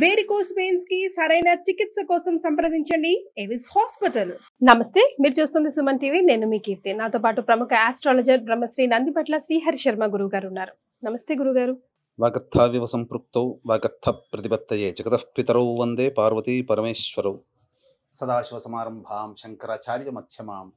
Varicose veins కి సరైన చికిత్స కోసం సంప్రదించండి ఎవిస్ హాస్పిటల్. నమస్తే, మీరు చూస్తుంది సుమన్ టీవీ. నేను మీ కీర్తి. నాతో పాటు ప్రముఖ ఆస్ట్రాలజర్ బ్రహ్మశ్రీ నందిపట్ల శ్రీహరి శర్మ గురువు గారు ఉన్నారు. నమస్తే గురుగారు. వాగర్థావివ సంపృక్తౌ వాగర్థ ప్రతిపత్తయే జగతః పితరౌ వందే పార్వతీ పరమేశ్వరౌ. సదాశివ సమారంభాం శంకరాచార్య మధ్యమాం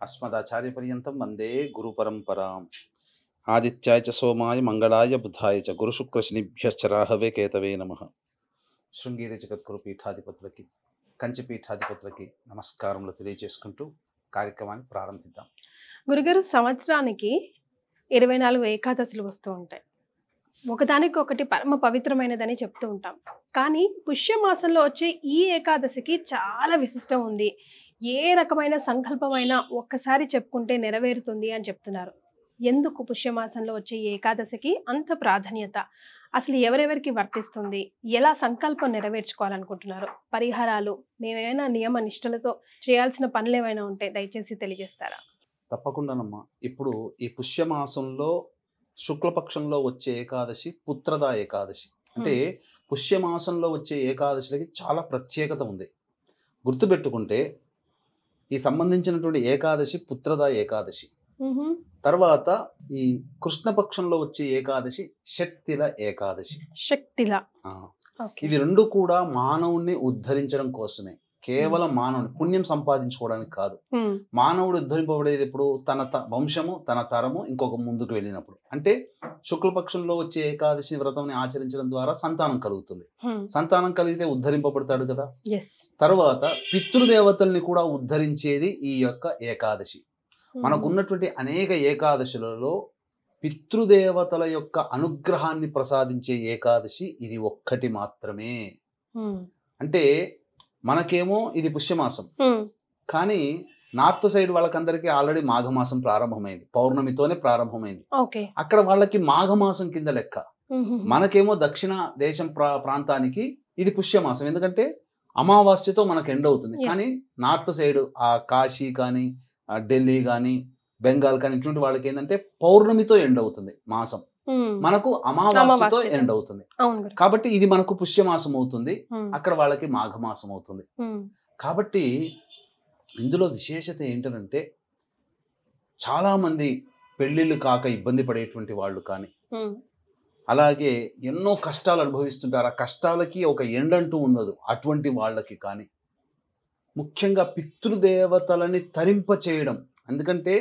అస్మదాచార్య పర్యంతం వందే గురు పరంపరాం. ఆదిత్యాయ చ సోమాయ మంగళాయ బుధాయ చ గురు శుక్ర శనిభ్యశ్చ రాహవే కేతవే నమః. శృంగేరి జగద్గురు పీఠాధిపతులకి, కంచి పీఠాధిపతులకి నమస్కారములు తెలియజేసుకుంటూ కార్యక్రమాన్ని ప్రారంభిద్దాం. గురుగారు, సంవత్సరానికి 24 ఏకాదశులు వస్తూ ఉంటాయి. ఒకదానికొకటి పరమ పవిత్రమైనదని చెప్తూ ఉంటాం. కానీ పుష్యమాసంలో వచ్చే ఈ ఏకాదశికి చాలా విశిష్టం ఉంది. ఏ రకమైన సంకల్పమైనా ఒక్కసారి చెప్పుకుంటే నెరవేరుతుంది అని చెప్తున్నారు. ఎందుకు పుష్యమాసంలో వచ్చే ఏకాదశికి అంత ప్రాధాన్యత? అసలు ఎవరెవరికి వర్తిస్తుంది? ఎలా సంకల్పం నెరవేర్చుకోవాలనుకుంటున్నారు? పరిహారాలు, మేమేమైనా నియమ నిష్టలతో చేయాల్సిన పనులు ఏమైనా ఉంటే దయచేసి తెలియజేస్తారా? తప్పకుండానమ్మా. ఇప్పుడు ఈ పుష్యమాసంలో శుక్లపక్షంలో వచ్చే ఏకాదశి పుత్రదా ఏకాదశి. అంటే పుష్యమాసంలో వచ్చే ఏకాదశిలకి చాలా ప్రత్యేకత ఉంది. గుర్తుపెట్టుకుంటే ఈ సంబంధించినటువంటి ఏకాదశి పుత్రదా ఏకాదశి. తర్వాత ఈ కృష్ణపక్షంలో వచ్చే ఏకాదశి షట్తిల ఏకాదశి. శక్తిల ఇవి రెండు కూడా మానవుణ్ణి ఉద్ధరించడం కోసమే. కేవలం మానవుని పుణ్యం సంపాదించుకోవడానికి కాదు. మానవుడు ఉద్ధరింపబడేది ఎప్పుడు? తన వంశము, తన తరము ఇంకొక ముందుకు వెళ్ళినప్పుడు. అంటే శుక్లపక్షంలో వచ్చే ఏకాదశి వ్రతం ఆచరించడం ద్వారా సంతానం కలుగుతుంది. సంతానం కలిగితే ఉద్ధరింపబడతాడు కదా. తర్వాత పితృదేవతల్ని కూడా ఉద్ధరించేది ఈ యొక్క ఏకాదశి. మనకున్నటువంటి అనేక ఏకాదశులలో పితృదేవతల యొక్క అనుగ్రహాన్ని ప్రసాదించే ఏకాదశి ఇది ఒక్కటి మాత్రమే. అంటే మనకేమో ఇది పుష్యమాసం, కానీ నార్త్ సైడ్ వాళ్ళకందరికీ ఆల్రెడీ మాఘమాసం ప్రారంభమైంది, పౌర్ణమితోనే ప్రారంభమైంది. అక్కడ వాళ్ళకి మాఘమాసం కింద లెక్క. మనకేమో దక్షిణ దేశం ప్రాంతానికి ఇది పుష్యమాసం, ఎందుకంటే అమావాస్యతో మనకు ఎండ్ అవుతుంది. కానీ నార్త్ సైడ్ ఆ కాశీ కానీ ఢిల్లీ కానీ బెంగాల్ కానీ ఇటువంటి వాళ్ళకి ఏంటంటే పౌర్ణమితో ఎండ్ అవుతుంది మాసం, మనకు అమావాస్యతో ఎండ్ అవుతుంది. కాబట్టి ఇది మనకు పుష్యమాసం అవుతుంది, అక్కడ వాళ్ళకి మాఘమాసం అవుతుంది. కాబట్టి ఇందులో విశేషత ఏంటంటే చాలా మంది పెళ్లిళ్ళు కాక ఇబ్బంది పడేటువంటి వాళ్ళు కానీ, అలాగే ఎన్నో కష్టాలు అనుభవిస్తుంటారు. ఆ కష్టాలకి ఒక ఎండ్ అంటూ ఉండదు. అటువంటి వాళ్ళకి కానీ ముఖ్యంగా పితృదేవతలని తరింప చేయడం. ఎందుకంటే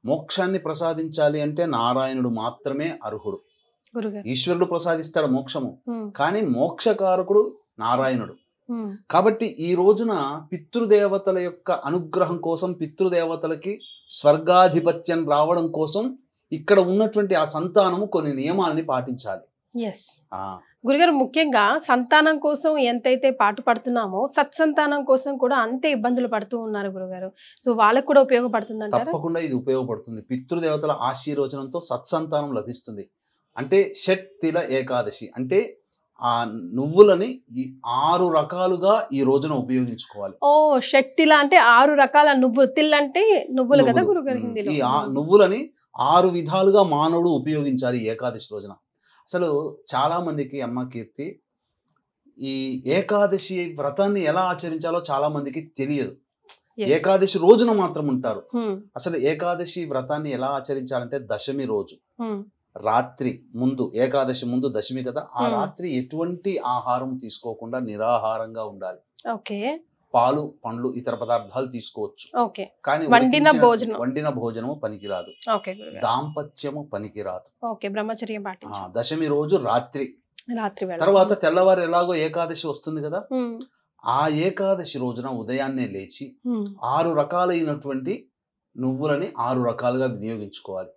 మోక్షాన్ని ప్రసాదించాలి అంటే నారాయణుడు మాత్రమే అర్హుడు. ఈశ్వరుడు ప్రసాదిస్తాడు మోక్షము, కానీ మోక్షకారకుడు నారాయణుడు. కాబట్టి ఈ రోజున పితృదేవతల యొక్క అనుగ్రహం కోసం, పితృదేవతలకి స్వర్గాధిపత్యం రావడం కోసం ఇక్కడ ఉన్నటువంటి ఆ సంతానము కొన్ని నియమాలని పాటించాలి. గురుగారు, ముఖ్యంగా సంతానం కోసం ఎంతైతే పాటు పడుతున్నామో సత్సంతానం కోసం కూడా అంతే ఇబ్బందులు పడుతూ ఉన్నారు గురుగారు. సో వాళ్ళకు కూడా ఉపయోగపడుతుంది? తప్పకుండా ఇది ఉపయోగపడుతుంది. పితృదేవతల ఆశీర్వచనంతో సత్సంతానం లభిస్తుంది. అంటే షట్తిల ఏకాదశి అంటే ఆ నువ్వులని 6 రకాలుగా ఈ రోజున ఉపయోగించుకోవాలి. షట్తిల అంటే 6 రకాల నువ్వులు. తిల్ అంటే నువ్వులు కదా గురుగారు హిందీలో. ఈ నువ్వులని 6 విధాలుగా మానవుడు ఉపయోగించాలి ఏకాదశి రోజున. అసలు చాలా మందికి అమ్మ కీర్తి ఈ ఏకాదశి వ్రతాన్ని ఎలా ఆచరించాలో చాలా మందికి తెలియదు. ఏకాదశి రోజున మాత్రం ఉంటారు. అసలు ఏకాదశి వ్రతాన్ని ఎలా ఆచరించాలంటే దశమి రోజు రాత్రి ముందు, ఏకాదశి ముందు దశమి కదా, ఆ రాత్రి ఎటువంటి ఆహారం తీసుకోకుండా నిరాహారంగా ఉండాలి. పాలు, పండ్లు, ఇతర పదార్థాలు తీసుకోవచ్చు, కానీ వండిన భోజనము పనికిరాదు, దాంపత్యము పనికిరాదు. దశమి రోజు రాత్రి. తర్వాత తెల్లవారు ఎలాగో ఏకాదశి వస్తుంది కదా, ఆ ఏకాదశి రోజున ఉదయాన్నే లేచి 6 రకాలైనటువంటి నువ్వులని 6 రకాలుగా వినియోగించుకోవాలి.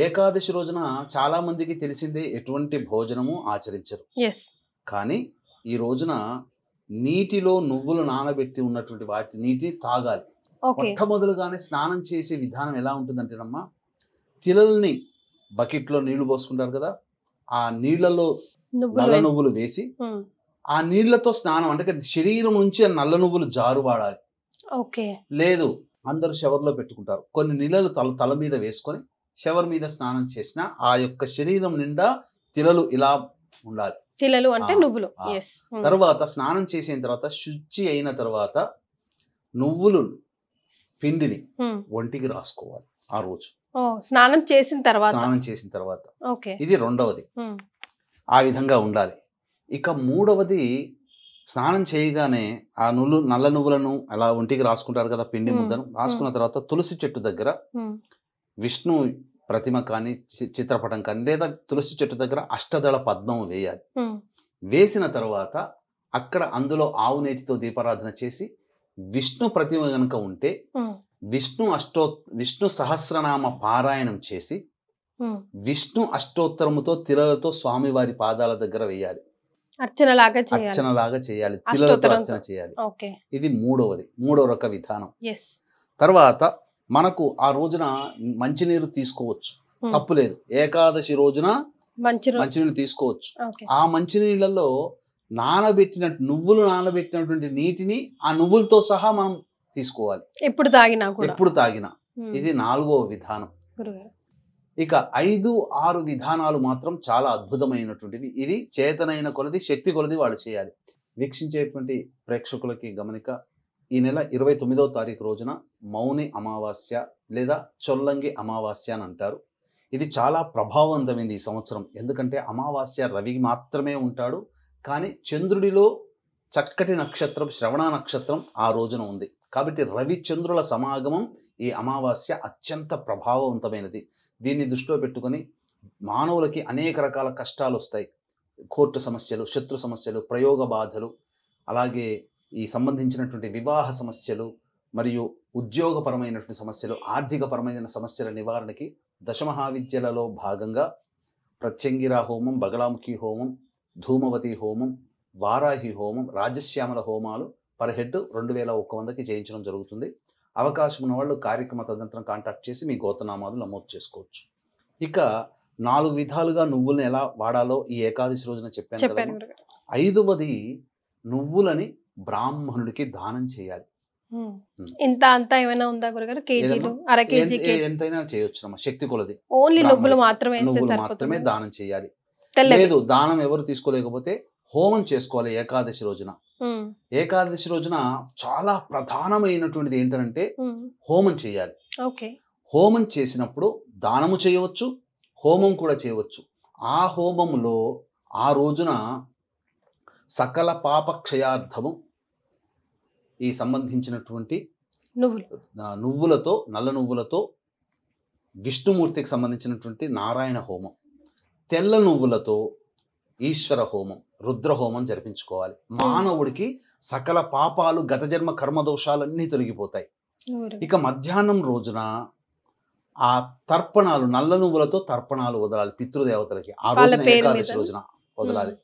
ఏకాదశి రోజున చాలా మందికి తెలిసిందే ఎటువంటి భోజనము ఆచరించరు. కానీ ఈ రోజున నీటిలో నువ్వులు నానబెట్టి ఉన్నటువంటి వాటి నీటిని తాగాలి. మొట్టమొదలుగానే స్నానం చేసే విధానం ఎలా ఉంటుందంటేనమ్మా, తిలల్ని బకెట్లో నీళ్లు పోసుకుంటారు కదా, ఆ నీళ్లలో నల్ల నువ్వులు వేసి ఆ నీళ్లతో స్నానం, అంటే శరీరం నుంచి ఆ నల్ల నువ్వులు జారు వాడాలి. లేదు అందరూ షవర్లో పెట్టుకుంటారు. కొన్ని నీళ్ళలు తల మీద వేసుకొని షవర్ మీద స్నానం చేసిన ఆ యొక్క శరీరం నిండా తిలలు ఇలా ఉండాలి. చిల్లలు అంటే ఆ, నువ్వులు. ఆ. ఎస్. తర్వాత స్నానం చేసిన తర్వాత శుచి అయిన తర్వాత నువ్వులు పిండిని ఒంటికి రాసుకోవాలి ఆ రోజు, ఓ స్నానం చేసిన తర్వాత. స్నానం చేసిన తర్వాత. ఓకే. ఇది రెండవది, ఆ విధంగా ఉండాలి. ఇక మూడవది, స్నానం చేయగానే ఆ నల్ల నువ్వులను అలా ఒంటికి రాసుకుంటారు కదా, పిండి ముద్దను రాసుకున్న తర్వాత తులసి చెట్టు దగ్గర విష్ణు ప్రతిమ కానీ చిత్రపటం కానీ లేదా తులసి చెట్టు దగ్గర అష్టదళ పద్మం వేయాలి. వేసిన తర్వాత అక్కడ అందులో ఆవు నేతితో దీపారాధన చేసి విష్ణు ప్రతిమ గనుక ఉంటే విష్ణు సహస్రనామ పారాయణం చేసి విష్ణు అష్టోత్తరముతో తిలలతో స్వామివారి పాదాల దగ్గర వేయాలి. అర్చనలాగా చేయాలి, తిలలతో అర్చన చేయాలి. ఇది మూడో రక విధానం. తర్వాత మనకు ఆ రోజున మంచినీరు తీసుకోవచ్చు, తప్పులేదు. ఏకాదశి రోజున మంచినీళ్ళు తీసుకోవచ్చు. ఆ మంచినీళ్ళలో నువ్వులు నానబెట్టినటువంటి నీటిని ఆ నువ్వులతో సహా మనం తీసుకోవాలి ఎప్పుడు తాగినా. ఇది 4వ విధానం. ఇక 5, 6 విధానాలు మాత్రం చాలా అద్భుతమైనటువంటివి. ఇది చేతనైన కొలది, శక్తి కొలది వాళ్ళు చేయాలి. వీక్షించేటువంటి ప్రేక్షకులకి గమనిక, ఈ నెల 29వ తారీఖు రోజున మౌని అమావాస్య లేదా చొల్లంగి అమావాస్య అని అంటారు. ఇది చాలా ప్రభావవంతమైంది ఈ సంవత్సరం. ఎందుకంటే అమావాస్య రవికి మాత్రమే ఉంటాడు, కానీ చంద్రుడిలో చక్కటి నక్షత్రం శ్రవణ నక్షత్రం ఆ రోజున ఉంది. కాబట్టి రవి చంద్రుల సమాగమం ఈ అమావాస్య అత్యంత ప్రభావవంతమైనది. దీన్ని దృష్టిలో పెట్టుకొని మానవులకి అనేక రకాల కష్టాలు వస్తాయి. కోర్టు సమస్యలు, శత్రు సమస్యలు, ప్రయోగ బాధలు, అలాగే ఈ సంబంధించినటువంటి వివాహ సమస్యలు మరియు ఉద్యోగపరమైనటువంటి సమస్యలు, ఆర్థికపరమైన సమస్యల నివారణకి దశమహావిద్యలలో భాగంగా ప్రత్యంగిరా హోమం, బగళాముఖి హోమం, ధూమవతి హోమం, వారాహి హోమం, రాజశ్యామల హోమాలు పర్ హెడ్ 2100కి చేయించడం జరుగుతుంది. అవకాశం ఉన్న వాళ్ళు కార్యక్రమ తదనంతరం కాంటాక్ట్ చేసి మీ గోత్రనామాలు నమోదు చేసుకోవచ్చు. ఇక 4 విధాలుగా నువ్వులను ఎలా వాడాలో ఈ ఏకాదశి రోజున చెప్పాను. 5వది, నువ్వులని బ్రాహ్మణుడికి దానం చేయాలి. ఇంత అంతా ఏమైనా ఉందా గురుగారు? కేజీలు, అర కేజీ, ఎంతైనా చేయొచ్చు. శక్తి కొలది. ఓన్లీ నువ్వులు మాత్రమే దానం చేయాలి. లేదు దానం ఎవరు తీసుకోలేకపోతే హోమం చేసుకోవాలి ఏకాదశి రోజున. ఏకాదశి రోజున చాలా ప్రధానమైనటువంటిది ఏంటంటే హోమం చేయాలి. హోమం చేసినప్పుడు దానము చేయవచ్చు, హోమం కూడా చేయవచ్చు. ఆ హోమంలో ఆ రోజున సకల పాప క్షయార్థము ఈ సంబంధించినటువంటి నువ్వులతో, నల్ల నువ్వులతో విష్ణుమూర్తికి సంబంధించినటువంటి నారాయణ హోమం, తెల్ల నువ్వులతో ఈశ్వర హోమం, రుద్ర హోమం జరిపించుకోవాలి. మానవుడికి సకల పాపాలు, గత జన్మ కర్మదోషాలన్నీ తొలగిపోతాయి. ఇక మధ్యాహ్నం రోజున ఆ తర్పణాలు, నల్ల నువ్వులతో తర్పణాలు వదలాలి పితృదేవతలకి. ఆ రోజున ఏకాదశి రోజున వదలాలి.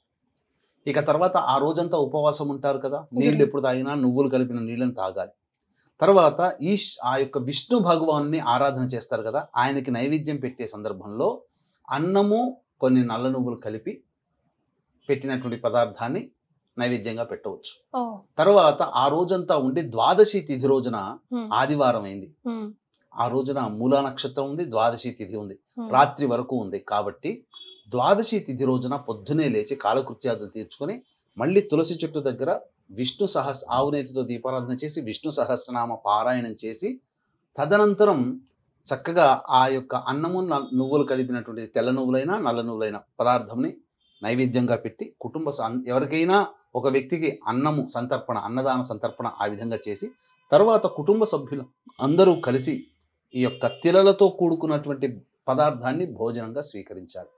ఇక తర్వాత ఆ రోజంతా ఉపవాసం ఉంటారు కదా, నీళ్ళు ఎప్పుడు తాగినా నువ్వులు కలిపిన నీళ్ళని తాగాలి. తర్వాత ఆ యొక్క విష్ణు భగవాన్ని ఆరాధన చేస్తారు కదా, ఆయనకి నైవేద్యం పెట్టే సందర్భంలో అన్నము కొన్ని నల్ల నువ్వులు కలిపి పెట్టినటువంటి పదార్థాన్ని నైవేద్యంగా పెట్టవచ్చు. తర్వాత ఆ రోజంతా ఉండి ద్వాదశి తిథి రోజున, ఆదివారం అయింది, ఆ రోజున మూలా నక్షత్రం ఉంది, ద్వాదశి తిథి ఉంది, రాత్రి వరకు ఉంది. కాబట్టి ద్వాదశి తిథి రోజున పొద్దునే లేచి కాలకృత్యాదులు తీర్చుకొని మళ్ళీ తులసి చెట్టు దగ్గర ఆవునేతితో దీపారాధన చేసి విష్ణు సహస్రనామ పారాయణం చేసి తదనంతరం చక్కగా ఆ యొక్క అన్నము నువ్వులు కలిపినటువంటి తెల్ల నువ్వులైనా నల్ల నువ్వులైన పదార్థంని నైవేద్యంగా పెట్టి ఎవరికైనా ఒక వ్యక్తికి అన్నము సంతర్పణ, అన్నదాన సంతర్పణ ఆ విధంగా చేసి తర్వాత కుటుంబ సభ్యులు అందరూ కలిసి ఈ యొక్క తిలలతో కూడుకున్నటువంటి పదార్థాన్ని భోజనంగా స్వీకరించాలి.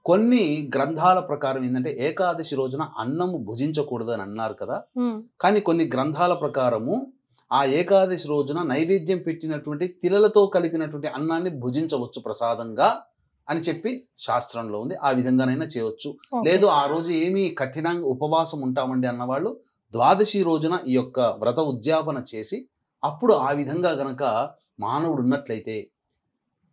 కొన్ని గ్రంథాల ప్రకారం ఏంటంటే ఏకాదశి రోజున అన్నము భుజించకూడదని అన్నారు కదా, కానీ కొన్ని గ్రంథాల ప్రకారము ఆ ఏకాదశి రోజున నైవేద్యం పెట్టినటువంటి తిలలతో కలిపినటువంటి అన్నాన్ని భుజించవచ్చు ప్రసాదంగా అని చెప్పి శాస్త్రంలో ఉంది. ఆ విధంగానైనా చేయవచ్చు. లేదు ఆ రోజు ఏమీ కఠినంగా ఉపవాసం ఉంటామండి అన్నవాళ్ళు ద్వాదశి రోజున ఈ యొక్క వ్రత ఉద్యాపన చేసి అప్పుడు ఆ విధంగా గనక మానవుడు ఉన్నట్లయితే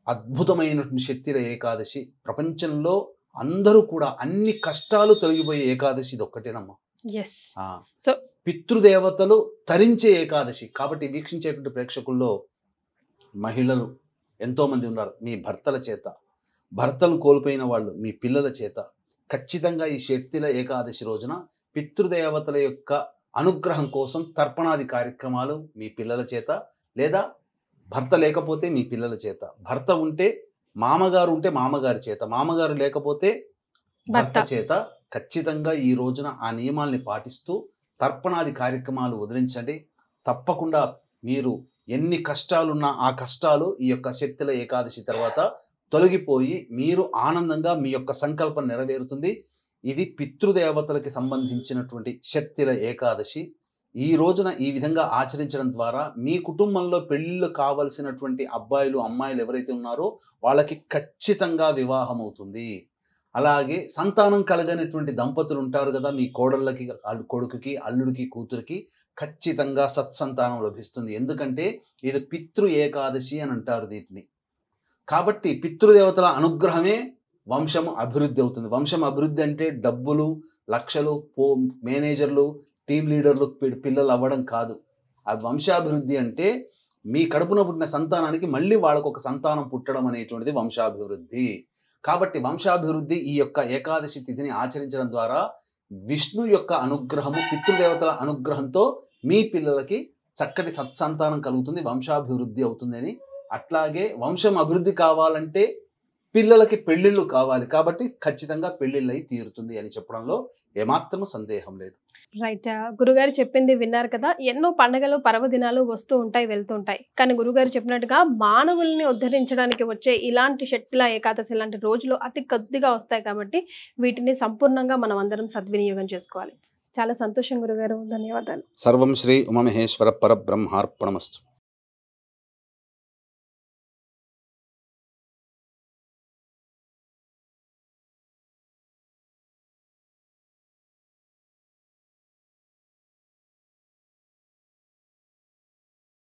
అద్భుతమైనటువంటి శక్తిల ఏకాదశి. ప్రపంచంలో అందరూ కూడా అన్ని కష్టాలు తొలగిపోయే ఏకాదశి ఇది ఒక్కటేనమ్మా. పితృదేవతలు తరించే ఏకాదశి. కాబట్టి వీక్షించేటువంటి ప్రేక్షకుల్లో మహిళలు ఎంతోమంది ఉన్నారు. మీ భర్తల చేత, భర్తలు కోల్పోయిన వాళ్ళు మీ పిల్లల చేత, ఖచ్చితంగా ఈ షట్తిల ఏకాదశి రోజున పితృదేవతల యొక్క అనుగ్రహం కోసం తర్పణాది కార్యక్రమాలు మీ పిల్లల చేత, లేదా భర్త లేకపోతే మీ పిల్లల చేత, భర్త ఉంటే మామగారు ఉంటే మామగారి చేత, మామగారు లేకపోతే భర్త చేత ఖచ్చితంగా ఈ రోజున ఆ నియమాల్ని పాటిస్తూ తర్పణాది కార్యక్రమాలు వదిలించండి. తప్పకుండా మీరు ఎన్ని కష్టాలున్నా ఆ కష్టాలు ఈ యొక్క శక్తుల ఏకాదశి తర్వాత తొలగిపోయి మీరు ఆనందంగా మీ యొక్క సంకల్పం నెరవేరుతుంది. ఇది పితృదేవతలకి సంబంధించినటువంటి శక్తుల ఏకాదశి. ఈ రోజున ఈ విధంగా ఆచరించడం ద్వారా మీ కుటుంబంలో పెళ్ళిళ్ళు కావలసినటువంటి అబ్బాయిలు అమ్మాయిలు ఎవరైతే ఉన్నారో వాళ్ళకి ఖచ్చితంగా వివాహం అవుతుంది. అలాగే సంతానం కలగనటువంటి దంపతులు ఉంటారు కదా, మీ కోడళ్ళకి కొడుకుకి అల్లుడికి కూతురికి ఖచ్చితంగా సత్సంతానం లభిస్తుంది. ఎందుకంటే ఇది పితృ ఏకాదశి అని అంటారు దీటిని. కాబట్టి పితృదేవతల అనుగ్రహమే వంశము అభివృద్ధి అవుతుంది. వంశం అభివృద్ధి అంటే డబ్బులు లక్షలు మేనేజర్లు టీం లీడర్లు పిల్లలు అవ్వడం కాదు. ఆ వంశాభివృద్ధి అంటే మీ కడుపున పుట్టిన సంతానానికి మళ్ళీ వాళ్ళకు ఒక సంతానం పుట్టడం అనేటువంటిది వంశాభివృద్ధి. కాబట్టి వంశాభివృద్ధి ఈ యొక్క ఏకాదశి తిథిని ఆచరించడం ద్వారా విష్ణు యొక్క అనుగ్రహము పితృదేవతల అనుగ్రహంతో మీ పిల్లలకి చక్కటి సత్సంతానం కలుగుతుంది, వంశాభివృద్ధి అవుతుందని. అట్లాగే వంశం అభివృద్ధి కావాలంటే పిల్లలకి పెళ్ళిళ్ళు కావాలి, కాబట్టి ఖచ్చితంగా పెళ్ళిళ్ళు అయి తీరుతుంది అని చెప్పడంలో ఏమాత్రం సందేహం లేదు. రైట్. గురుగారు చెప్పింది విన్నారు కదా. ఎన్నో పండుగలు పర్వదినాలు వస్తూ ఉంటాయి వెళ్తూ ఉంటాయి, కానీ గురుగారు చెప్పినట్టుగా మానవుల్ని ఉద్ధరించడానికి వచ్చే ఇలాంటి షట్టిల ఏకాదశి లాంటి రోజులు అతి కొద్దిగా వస్తాయి. కాబట్టి వీటిని సంపూర్ణంగా మనం అందరం సద్వినియోగం చేసుకోవాలి. చాలా సంతోషం గురుగారు, ధన్యవాదాలు. సర్వం శ్రీ ఉమామహేశ్వర పరబ్రహ్మార్పణమస్తు.